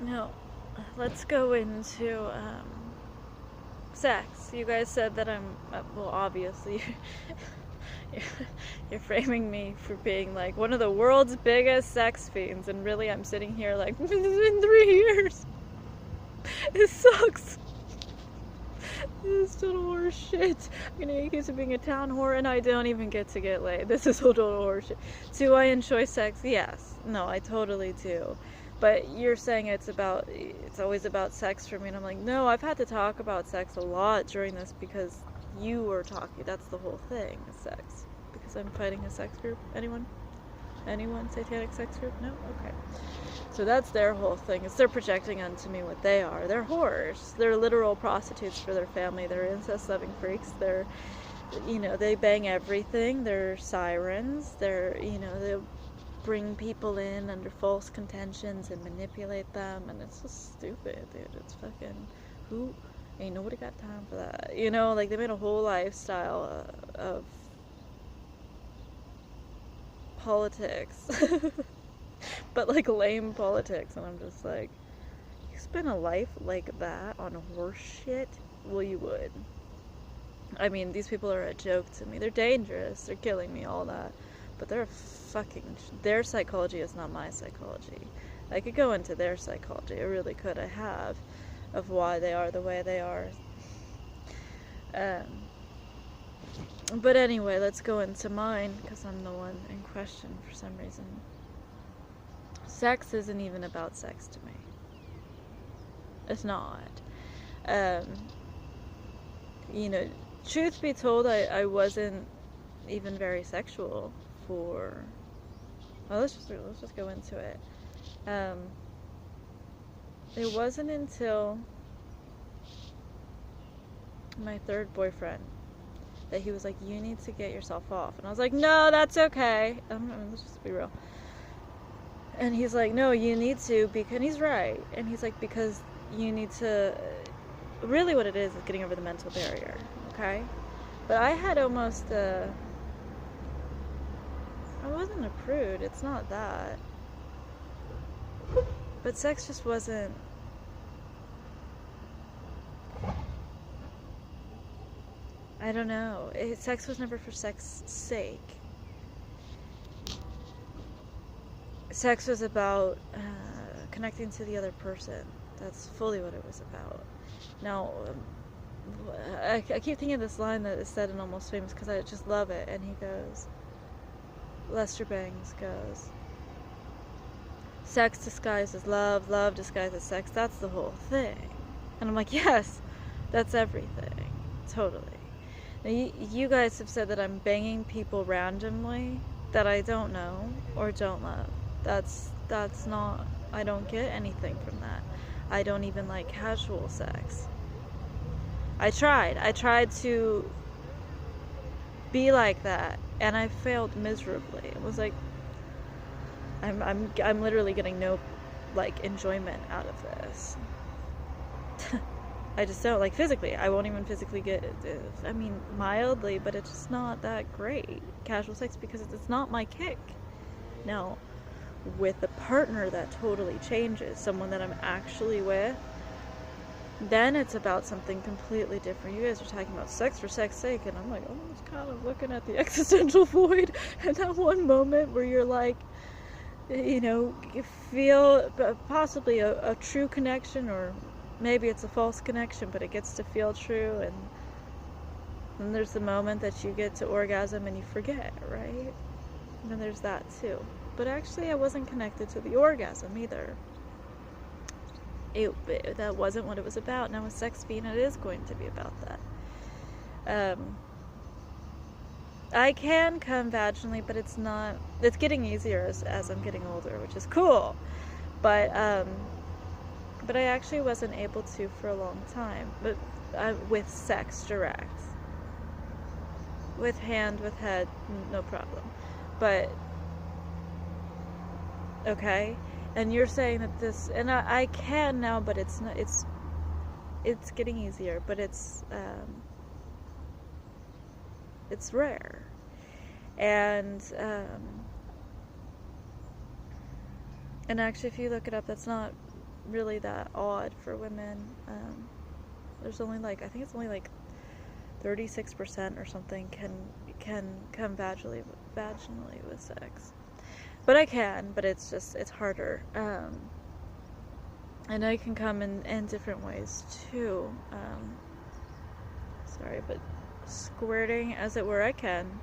No, let's go into sex. You guys said that I'm, well, obviously, you're, you're framing me for being like one of the world's biggest sex fiends, and really I'm sitting here like, it's been 3 years. It sucks. This is total horse shit. I'm gonna get accused of being a town whore, and I don't even get to get laid. This is total horse shit. Do I enjoy sex? Yes. No, I totally do. But you're saying it's always about sex for me, and I'm like, no, I've had to talk about sex a lot during this because you were talking. That's the whole thing, is sex. Because I'm fighting a sex group. Anyone? Anyone? Satanic sex group? No? Okay. So that's their whole thing. Is they're projecting onto me what they are. They're whores. They're literal prostitutes for their family. They're incest-loving freaks. They're, they bang everything. They're sirens. They bring people in under false contentions and manipulate them. And it's just stupid, dude. It's fucking, who, ain't nobody got time for that. Like they made a whole lifestyle of politics. But like lame politics, and I'm just like, you spend a life like that on horse shit? Well, you would. I mean, these people are a joke to me. They're dangerous. They're killing me, all that. But their psychology is not my psychology. I could go into their psychology. I really could. I have. Of why they are the way they are. But anyway, let's go into mine, because I'm the one in question for some reason. Sex isn't even about sex to me. It's not. Um, Truth be told, I wasn't even very sexual for. Well, let's just go into it. It wasn't until my third boyfriend that he was like, "You need to get yourself off," and I was like, "No, that's okay." Let's just be real. And he's like, "No, you need to," because he's right. And he's like, "Because you need to." Really, what it is getting over the mental barrier. Okay, but I had almost I wasn't a prude. It's not that. But sex just wasn't. I don't know. Sex was never for sex's sake. Sex was about connecting to the other person. That's fully what it was about. Now, I keep thinking of this line that is said in Almost Famous because I just love it. And he goes, Lester Bangs goes, sex disguises love, love disguises sex. That's the whole thing. And I'm like, yes, that's everything. Totally. Now, you guys have said that I'm banging people randomly that I don't know or don't love. That's not, I don't get anything from that. I don't even like casual sex. I tried to be like that, and I failed miserably. It was like, I'm literally getting no, like, enjoyment out of this. I just don't, like, physically. I won't even physically get it. I mean, mildly, but it's just not that great. Casual sex, because it's not my kick. Now, with a partner, that totally changes. Someone that I'm actually with, then it's about something completely different. You guys are talking about sex for sex's sake, and I'm like, almost kind of looking at the existential void and that one moment where you're like, you feel possibly a true connection, or maybe it's a false connection, but it gets to feel true, and then there's the moment that you get to orgasm and you forget, right? And then there's that too. But actually, I wasn't connected to the orgasm either. That wasn't what it was about. Now with sex fiend, it is going to be about that. I can come vaginally, but it's not. It's getting easier as I'm getting older, which is cool. But I actually wasn't able to for a long time. But with sex direct, with hand, with head, no problem. But okay. And you're saying that this, and I can now, but it's not. It's getting easier, but it's rare, and actually, if you look it up, that's not really that odd for women. There's only like, I think it's only like 36% or something can come vaginally with sex. But I can, but it's harder. And I can come in different ways too. Sorry, but squirting, as it were, I can.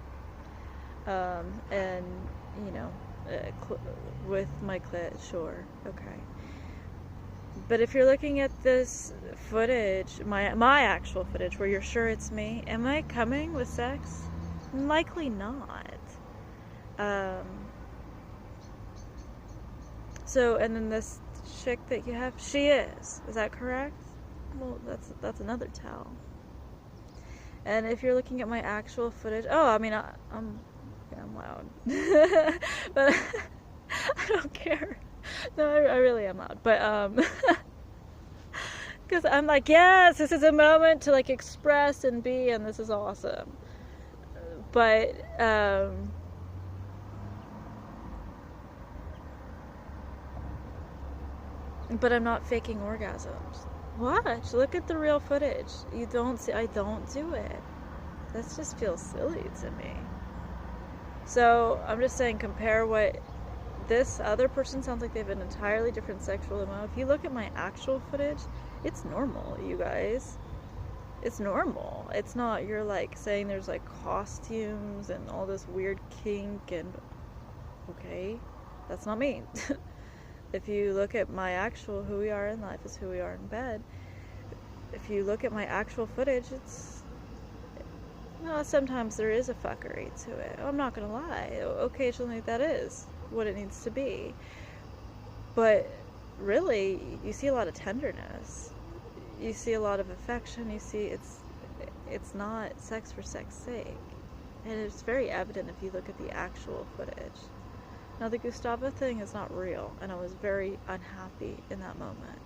And, you know, with my clit, sure, okay. But if you're looking at this footage, my actual footage, where you're sure it's me, am I coming with sex? Likely not. So, and then this chick that you have, she is. Is that correct? Well, that's another tell. And if you're looking at my actual footage, oh, I mean, I'm loud, but I don't care. No, I really am loud, but because I'm like, yes, this is a moment to like express and be, and this is awesome. But I'm not faking orgasms. Watch, look at the real footage. You don't see, I don't do it. That just feels silly to me. So I'm just saying, compare what this other person sounds like. They have an entirely different sexual MO. If you look at my actual footage, it's normal, you guys. It's normal. It's not, you're like saying there's like costumes and all this weird kink and, okay, that's not me. If you look at my actual, who we are in life is who we are in bed. If you look at my actual footage, it's, no, sometimes there is a fuckery to it. I'm not gonna lie. Occasionally that is what it needs to be. But really, you see a lot of tenderness. You see a lot of affection. You see it's not sex for sex sake. And it's very evident if you look at the actual footage. Now, the Gustavo thing is not real, and I was very unhappy in that moment.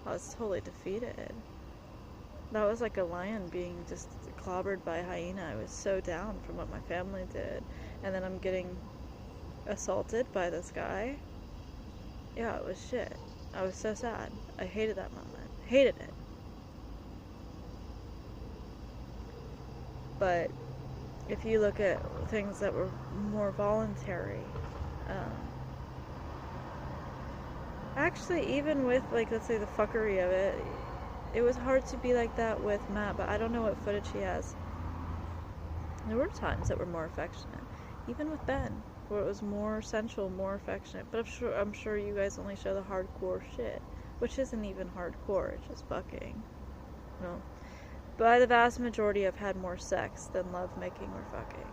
I was totally defeated. That was like a lion being just clobbered by a hyena. I was so down from what my family did. And then I'm getting assaulted by this guy. Yeah, it was shit. I was so sad. I hated that moment. Hated it. But if you look at things that were more voluntary, actually, even with, like, let's say the fuckery of it, it was hard to be like that with Matt, but I don't know what footage he has. There were times that were more affectionate, even with Ben, where it was more sensual, more affectionate. But I'm sure you guys only show the hardcore shit, which isn't even hardcore. It's just fucking. No. By the vast majority, I've had more sex than lovemaking or fucking.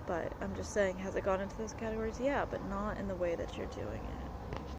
But I'm just saying, has it gone into those categories? Yeah, but not in the way that you're doing it.